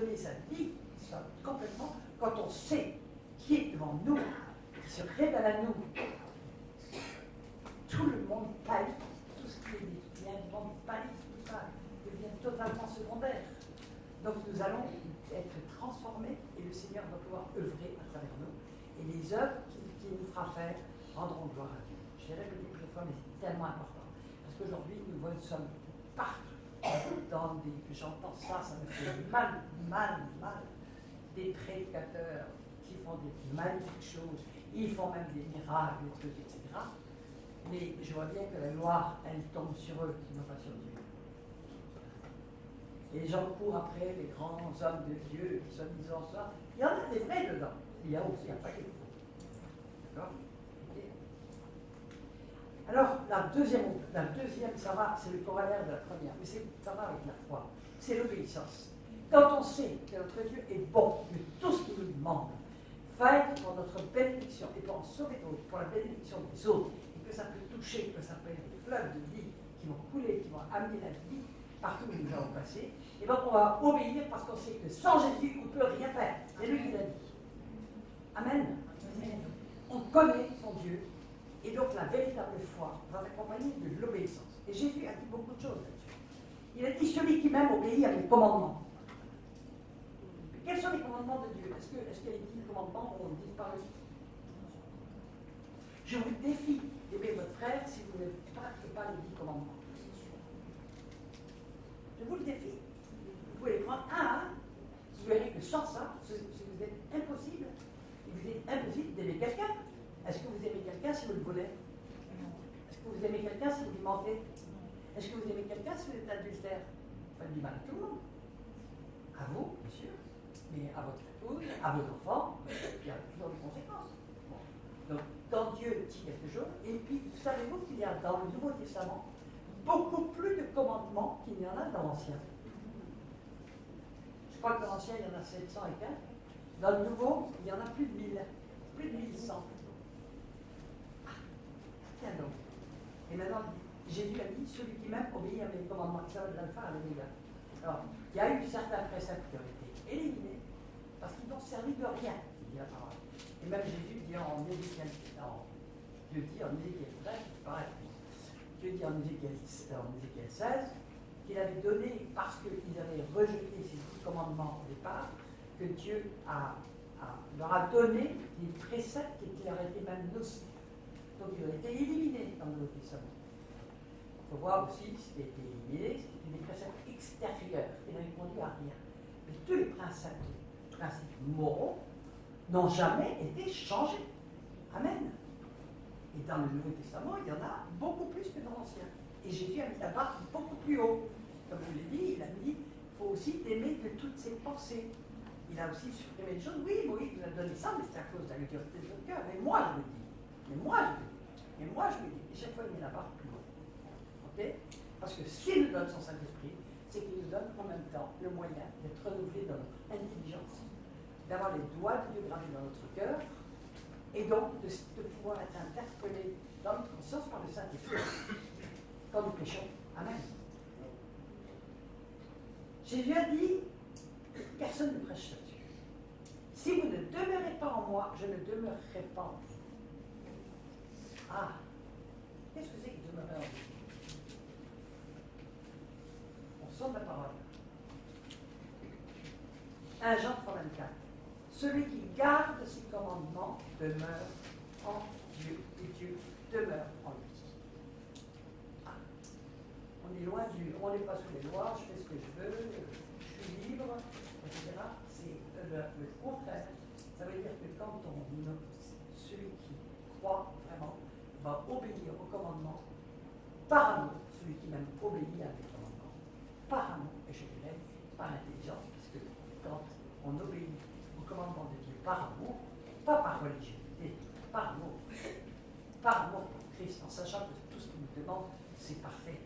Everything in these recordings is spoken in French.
donner sa vie complètement quand on sait qui est devant nous, qui se révèle à nous. Tout le monde pâlit, tout ce qui est bien du monde pâlit, tout ça devient totalement secondaire. Donc nous allons être transformés et le Seigneur va pouvoir œuvrer à travers nous. Et les œuvres qu'il nous fera faire rendront gloire à Dieu. Je l'ai répété plusieurs fois, mais c'est tellement important. Parce qu'aujourd'hui, nous sommes partout. J'entends ça, ça me fait mal. Des prédicateurs qui font des magnifiques choses, ils font même des miracles, des trucs, etc. Mais je vois bien que la gloire, elle tombe sur eux, non pas sur Dieu. Et les gens courent après les grands hommes de Dieu qui soi-disant ça. Il y en a des vrais dedans. Il y a aussi un paquet de faux. D'accord? Okay. Alors, la deuxième, ça va, c'est le corollaire de la première, mais ça va avec la foi. C'est l'obéissance. Quand on sait que notre Dieu est bon, que tout ce qu'il nous demande, fait pour notre bénédiction et pour en sauver d'autres, pour la bénédiction des autres, et que ça peut toucher, que ça peut être des fleuves de vie qui vont couler, qui vont amener la vie partout où nous allons passer, et donc on va obéir parce qu'on sait que sans Jésus, on ne peut rien faire. C'est lui qui l'a dit. Amen. On connaît son Dieu, et donc la véritable foi va accompagner de l'obéissance. Et Jésus a dit beaucoup de choses là-dessus. Il a dit, celui qui m'aime obéit à mes commandements. Quels sont les commandements de Dieu? Est-ce qu'il y a les 10 commandements ont disparu? Je vous défie d'aimer votre frère si vous ne pratiquez pas les 10 commandements. Je vous le défie. Vous pouvez les prendre un à un. Vous verrez que sans ça, vous êtes impossible. Il vous est impossible d'aimer quelqu'un. Est-ce que vous aimez quelqu'un si vous le volez? Est-ce que vous aimez quelqu'un si vous lui mentez? Est-ce que vous aimez quelqu'un si vous êtes adultère? Vous faites du mal à tout le monde. À vous, bien sûr. Mais à votre épouse, à vos enfants, il y a toujours des conséquences. Bon. Donc, quand Dieu dit quelque chose, et puis, savez-vous qu'il y a dans le Nouveau Testament beaucoup plus de commandements qu'il n'y en a dans l'Ancien. Je crois que dans l'Ancien, il y en a 700 et quelques. Dans le Nouveau, il y en a plus de 1000, plus de 1100. Ah, tiens donc. Et maintenant, Jésus a dit, celui qui m'aime obéit à mes commandements. Ça va de l'alpha à l'oméga. Alors, il y a eu certains préceptes qui ont été éliminés parce qu'ils n'ont servi de rien, il dit la parole. Et même Jésus dit en Ézéchiel, Dieu dit en Ézéchiel 13, c'est pareil. Dieu dit en Ézéchiel 16 qu'il avait donné, parce qu'ils avaient rejeté ces 10 commandements au départ, que Dieu leur a donné des préceptes qui leur étaient même nocifs. Donc ils ont été éliminés dans le Nouveau Testament. Il faut voir aussi ce qui a été éliminé, c'était des préceptes extérieurs qui n'avaient conduit à rien. Mais tous les principes moraux n'ont jamais été changés. Amen. Et dans le Nouveau Testament, il y en a beaucoup plus que dans l'Ancien. Et Jésus a mis la barre beaucoup plus haut. Comme je l'ai dit, il a dit, il faut aussi t'aimer de toutes ses pensées. Il a aussi supprimé des choses. Oui, Moïse nous a donné ça, mais c'est à cause de la dureté de notre cœur. Mais moi, je le dis. Mais moi, je le dis. Et chaque fois, il met la barre plus haut. Okay? Parce que s'il nous donne son Saint-Esprit, c'est qu'il nous donne en même temps le moyen d'être renouvelé dans notre intelligence, d'avoir les doigts de Dieu gravés dans notre cœur, et donc de pouvoir être interpellé dans notre conscience par le Saint-Esprit quand nous péchons. Amen. Jésus a dit, personne ne prêche là-dessus. Si vous ne demeurez pas en moi, je ne demeurerai pas en vous. Ah, qu'est-ce que c'est que demeurer en vous? On sort de la parole. 1 Jean 3,24. Celui qui garde ses commandements demeure en Dieu, et Dieu demeure en lui. Ah. On est loin on n'est pas sous les lois, je fais ce que je veux, je suis libre, etc. C'est le contraire. Ça veut dire que quand celui qui croit vraiment va obéir aux commandements, par amour, celui qui même obéit à mes commandements, par amour, et je dirais par intelligence, puisque quand on obéit aux commandements de Dieu par amour, pas par religiosité, par amour pour Christ, en sachant que tout ce qu'il nous demande, c'est parfait,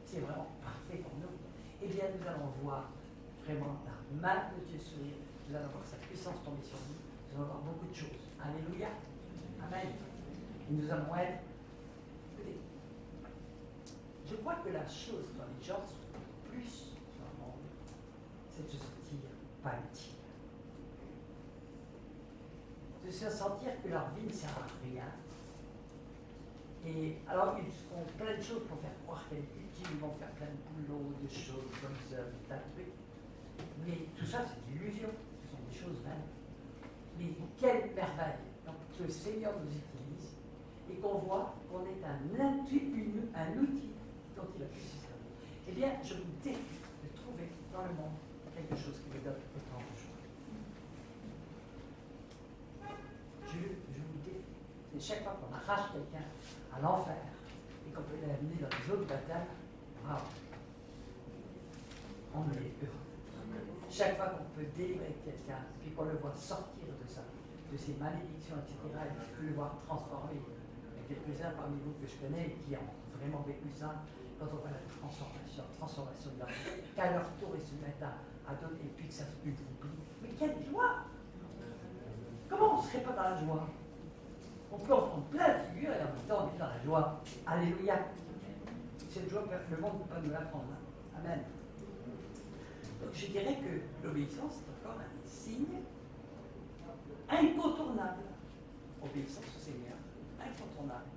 c'est vraiment parfait pour nous, eh bien nous allons voir vraiment la main de Dieu sourire, nous allons voir sa puissance tomber sur nous, nous allons voir beaucoup de choses. Alléluia. Amen. Et nous allons être. Écoutez, je crois que la chose dont les gens souffrent le plus dans le monde, c'est de se sentir pas utiles. De se sentir que leur vie ne sert à rien. Et alors, ils font plein de choses pour faire croire qu'elle est utile, ils vont faire plein de boulot, de choses comme ça, des tas de trucs. Mais tout ça, c'est une illusion, ce sont des choses vaines. Mais quelle merveille donc, que le Seigneur nous utilise et qu'on voit qu'on est un outil dont il a pu se servir. Eh bien, je vous défie de trouver dans le monde quelque chose qui vous donne autant de joie. Je vous défie. Et chaque fois qu'on arrache quelqu'un à l'enfer et qu'on peut l'amener dans les autres batailles, wow, on est heureux. Chaque fois qu'on peut délivrer quelqu'un, puis qu'on le voit sortir de ça, de ses malédictions, etc., et qu'on peut le voir transformer. Il y a quelques-uns parmi vous que je connais qui ont vraiment vécu ça, quand on voit la transformation de leur vie, qu'à leur tour ils se mettent à donner, et puis que ça se multiplie. Mais quelle joie! Comment on ne serait pas dans la joie? On peut en prendre plein la figure et en même temps on est dans la joie. Alléluia! Cette joie, le monde ne peut pas nous l'apprendre. Amen. Donc je dirais que l'obéissance est encore un signe incontournable. Obéissance au Seigneur, incontournable.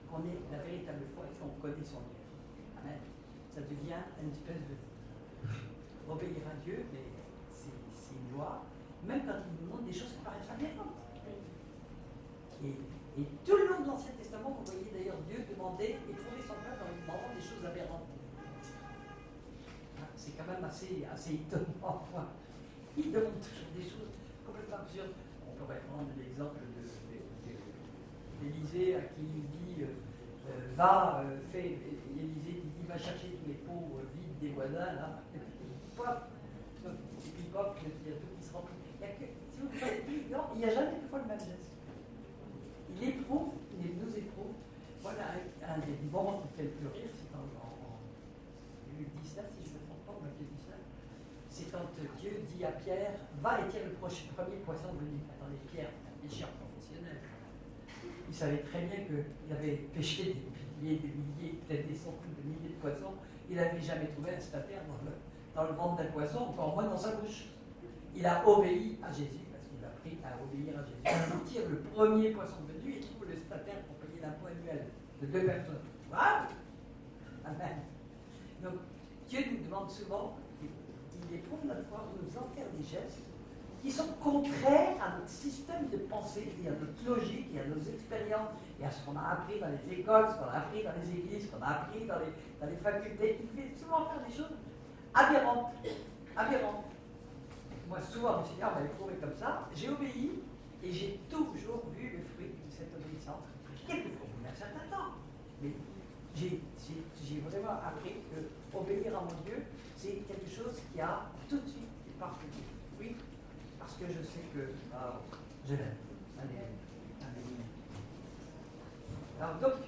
Qu'on ait la véritable foi et qu'on connaît son Dieu. Amen. Ça devient une espèce de... Obéir à Dieu, mais c'est une loi, même quand il nous demande des choses qui paraissent aberrantes. Et tout le long de l'Ancien Testament, vous voyez d'ailleurs Dieu demander et trouver son peuple en lui demandant des choses aberrantes. C'est quand même assez étonnant. Il demande toujours des choses complètement absurdes. On pourrait prendre l'exemple d'Élisée à qui il dit Élisée dit va chercher tous les pots vides des voisins là, et puis pop, il y a tout qui se remplit. Il n'y a jamais deux fois le même geste. Il éprouve, il nous éprouve. Voilà un des moments qui fait le plus rire, c'est en Luc 19, si je ne me trompe pas, ou Matthieu 19. C'est quand Dieu dit à Pierre, va et tire le premier poisson venu. Attendez, Pierre, un pêcheur professionnel. Il savait très bien qu'il avait pêché des milliers, peut-être des centaines de milliers de poissons. Il n'avait jamais trouvé un stataire dans le ventre d'un poisson, encore moins dans sa bouche. Il a obéi à Jésus, parce qu'il a appris à obéir à Jésus. Il tire le premier poisson venu et trouve le stataire pour payer l'impôt annuel de 2 personnes. Waouh! Amen. Donc, Dieu nous demande souvent, il éprouve notre foi pour nous en faire des gestes qui sont contraires à notre système de pensée et à notre logique et à nos expériences et à ce qu'on a appris dans les écoles, ce qu'on a appris dans les églises, ce qu'on a appris dans les facultés. Il fait souvent faire des choses aberrantes. Aberrantes. Moi, souvent, le Seigneur m'a éprouvé comme ça. J'ai obéi et j'ai toujours vu le fruit de cette obéissance. Quelquefois, il y a un certain temps. Mais j'ai vraiment appris que obéir à mon Dieu, c'est quelque chose qui a tout de suite des parts de fruit. Parce que je sais que je l'aime. Alléluia. Alors donc,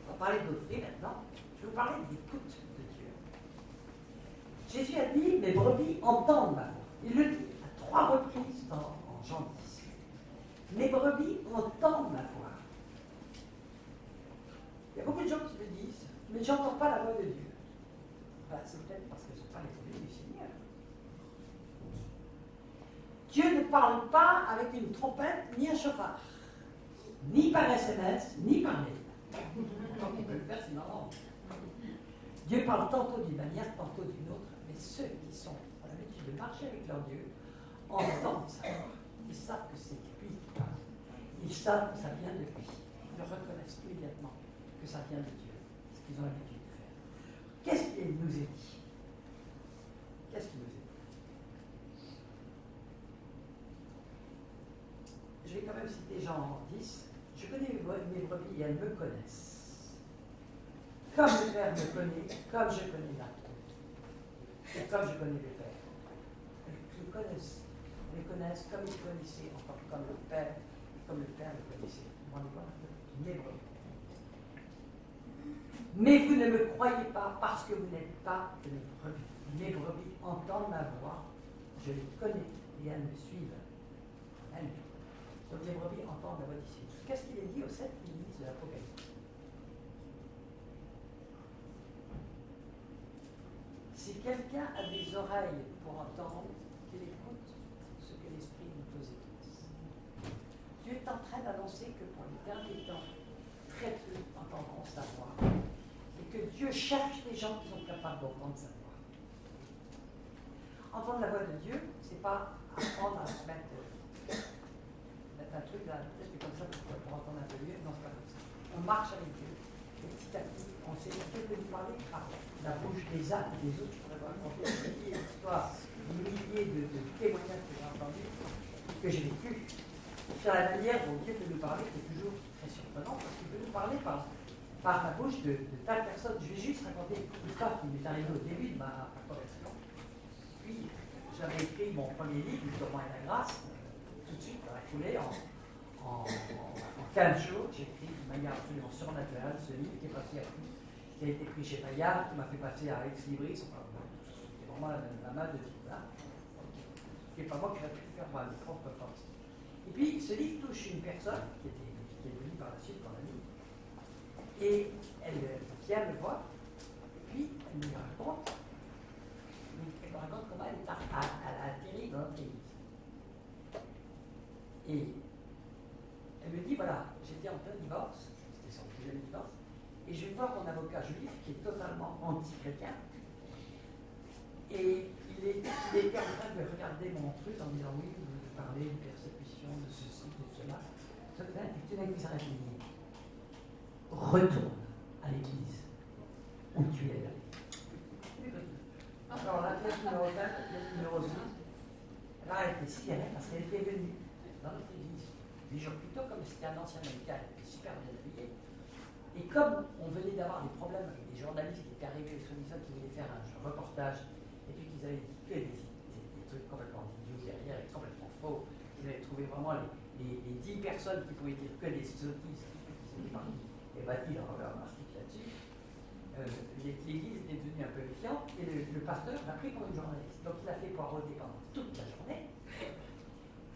on va parler d'autres fruits maintenant. Je vais vous parler de l'écoute de Dieu. Jésus a dit, mes brebis entendent ma voix. Il le dit à 3 reprises en Jean 10. Mes brebis entendent ma voix. Il y a beaucoup de gens qui me disent, mais je n'entends pas la voix de Dieu. Ben, c'est peut-être parce que ce ne sont pas les brebis du Seigneur. Dieu ne parle pas avec une trompette ni un chauffard, ni par SMS, ni par mail. Comme il peut le faire, c'est normal. Dieu parle tantôt d'une manière, tantôt d'une autre, mais ceux qui sont dans l'habitude de marcher avec leur Dieu entendent sa voix. Ils savent que c'est lui qui parle. Ils savent que ça vient de lui. Ils le reconnaissent immédiatement que ça vient de Dieu. C'est ce qu'ils ont l'habitude de faire. Qu'est-ce qu'il nous a dit? Qu'est-ce qu'il nous a dit? Je vais quand même citer Jean 10. Je connais mes brebis et elles me connaissent. Comme le Père me connaît, comme je connais la et comme je connais le Père. Elles me connaissent. Elles me connaissent comme ils connaissaient, enfin comme le Père, comme le Père le connaissait. Vous rendez compte? Mes brebis. Mais vous ne me croyez pas parce que vous n'êtes pas de mes brebis. Mes brebis entendent ma voix, je les connais et elles me suivent. Elles. Donc les brebis entendent la voix d'ici. Qu'est-ce qu'il est dit aux 7 églises de l'Apocalypse? Si quelqu'un a des oreilles pour entendre, qu'il derniers temps, très peu entendront sa voix. Et que Dieu cherche des gens qui sont capables d'entendre sa voix. Entendre la voix de Dieu, c'est pas apprendre à se mettre un truc là, peut-être comme ça pour entendre un peu mieux. Non, c'est pas comme ça. On marche avec Dieu. Et petit à petit, on sait peut-être de nous parler par la bouche des uns et des autres. Je pourrais vous raconter des milliers d'histoires, des milliers de témoignages que j'ai entendus, que j'ai vécus, sur la manière dont Dieu peut nous parler, qui est toujours très surprenant, parce qu'il peut nous parler par la bouche de tas de personnes. Je vais juste raconter une histoire qui m'est arrivée au début de ma conversion. Puis, j'avais écrit mon premier livre, Le Tourment et la grâce, tout de suite, dans la foulée, en 15 jours. J'ai écrit d'une manière absolument surnaturelle ce livre qui est passé à tout, qui a été pris chez Bayard, qui m'a fait passer à Ex Libris. Enfin, c'est vraiment la main de Dieu là. C'est pas moi qui aurais pu faire par mes propres forces. Et puis, ce livre touche une personne qui est venue par la suite dans la vie. Et elle vient me voir, et puis elle me raconte comment elle a atterri dans notre église. Et elle me dit, voilà, j'étais en plein divorce, c'était son deuxième divorce, et je vais voir mon avocat juif qui est totalement anti-chrétien. Et il était en train de regarder mon truc en me disant, oui, vous parlez de persécution, de ceci, de cela. Ça tout d'un coup, il s'arrête et dit, retourne à l'église où tu es allé. Alors la pièce numéro 4, la pièce numéro 6, elle a été sidérée parce qu'elle était venue dans notre église 8 jours plus tôt, comme c'était un ancien américain, elle était super bien habillé. Et comme on venait d'avoir des problèmes avec des journalistes qui étaient arrivés sur l'islam, qui voulaient faire un reportage, et puis qu'ils avaient dit que des trucs complètement idiots derrière et complètement faux, ils avaient trouvé vraiment les 10 personnes qui pouvaient dire que des sottises, qui étaient partis et bâtis dans leur article là-dessus. L'église était devenue un peu méfiante et le pasteur l'a pris comme une journaliste. Donc il a fait poireauter pendant toute la journée,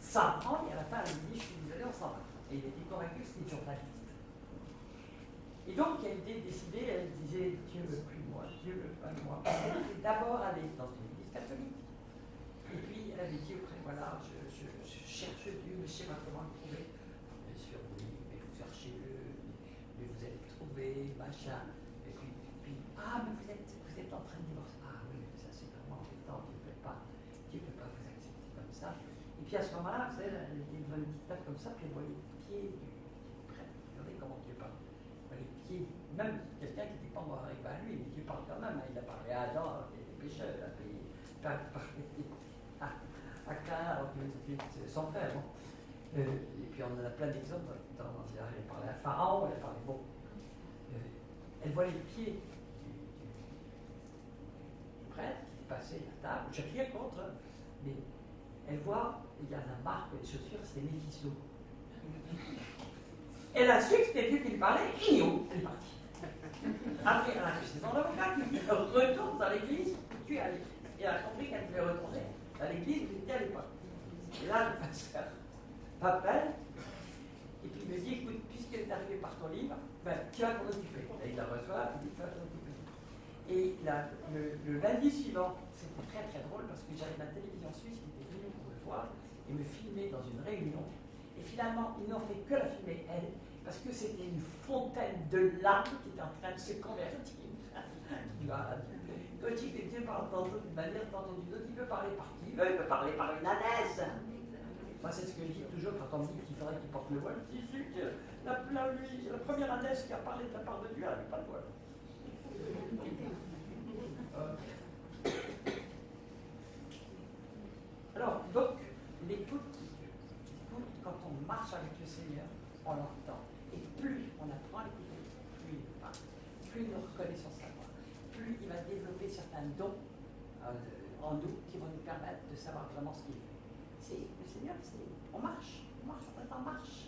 sans prendre, et à la fin il a dit, je suis désolé, on s'en va. Et il était convaincu que c'était une journaliste. Et donc elle était décidée, elle disait, Dieu veut plus de moi, Dieu veut pas de moi. Elle était d'abord allée dans une église catholique. Et puis elle avait dit, après, voilà, je cherche Dieu, mais je sais pas comment le trouver. Bien sûr, oui, mais vous cherchez-le, mais vous allez le trouver, machin. Ah, mais vous êtes en train de divorcer. Ah oui, ça c'est vraiment embêtant, Dieu ne peut pas vous accepter comme ça. Et puis à ce moment-là, vous savez, elle était devant une petite table comme ça, puis elle voyait les pieds du prêtre. Regardez comment Dieu parle. Les pieds, même quelqu'un qui n'était pas mort avec lui, mais Dieu parle quand même. Hein. Il a parlé à Adam, qui était pécheur, il a parlé à Cain, qui était son frère. Bon. Et puis on en a plein d'exemples. Elle a parlé à Pharaon, elle a parlé. Bon. Elle voit les pieds prêtre qui est passé à la table, je n'ai rien contre, mais elle voit, il y a la marque des chaussures, c'est Méphisto. Elle a su que c'était Dieu qui lui parlait, elle est partie. Après, elle a acheté son avocat, qui retourne dans l'église où tu es allé. Et elle a compris qu'elle devait retourner dans l'église où tu étais à l'époque. Et là, le pasteur m'appelle, et puis il me dit, écoute, puisqu'elle est arrivée par ton livre, ben, tu vas t'en occuper. Et il la reçoit, il dit, tu vas t'en occuper. Et le lundi suivant, c'était très très drôle parce que j'avais la télévision suisse qui était venue pour le voir et me filmer dans une réunion. Et finalement, ils n'ont fait que la filmer, elle, parce que c'était une fontaine de larmes qui était en train de se convertir. Quand il dit que Dieu parle tantôt d'une manière, tantôt d'une autre, il peut parler par qui il veut, il peut parler par une ânesse. Moi, c'est ce que je dis toujours quand on me dit qu'il faudrait qu'il porte le voile. Je dis que la première ânesse qui a parlé de la part de Dieu, elle n'avait pas de voile. Alors, donc, l'écoute, quand on marche avec le Seigneur, on l'entend. Et plus on apprend à l'écouter, plus il nous parle, plus nous reconnaissons sa voix, plus il va développer certains dons en nous qui vont nous permettre de savoir vraiment ce qu'il fait. C'est le Seigneur, on marche, on est en marche.